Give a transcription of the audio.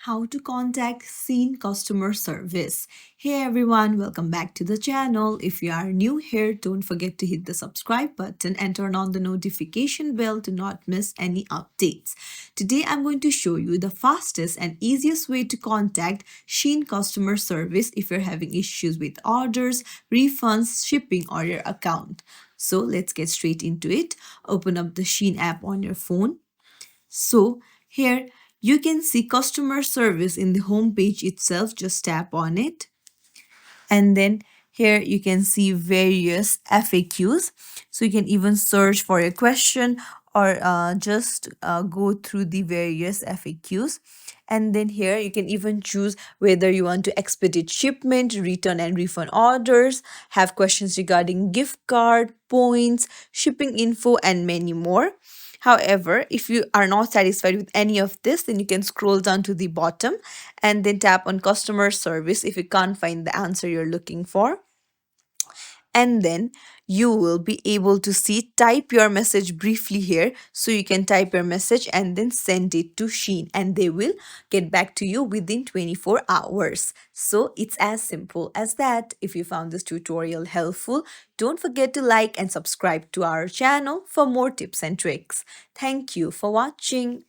how to contact Shien customer service. Hey everyone, welcome back to the channel. If you are new here, don't forget to hit the subscribe button and turn on the notification bell to not miss any updates. Today I'm going to show you the fastest and easiest way to contact Shien customer service if you're having issues with orders, refunds, shipping, or your account. So let's get straight into it. Open up the Shien app on your phone. So here you can see customer service in the home page itself. Just tap on it. And then here you can see various FAQs. So you can even search for a question or just go through the various FAQs. And then here you can even choose whether you want to expedite shipment, return and refund orders, have questions regarding gift card, points, shipping info, and many more. However, if you are not satisfied with any of this, then you can scroll down to the bottom and then tap on customer service if you can't find the answer you're looking for. And then you will be able to see type your message briefly here. So you can type your message and then send it to Shien and they will get back to you within 24 hours. So it's as simple as that. If you found this tutorial helpful, don't forget to like and subscribe to our channel for more tips and tricks. Thank you for watching.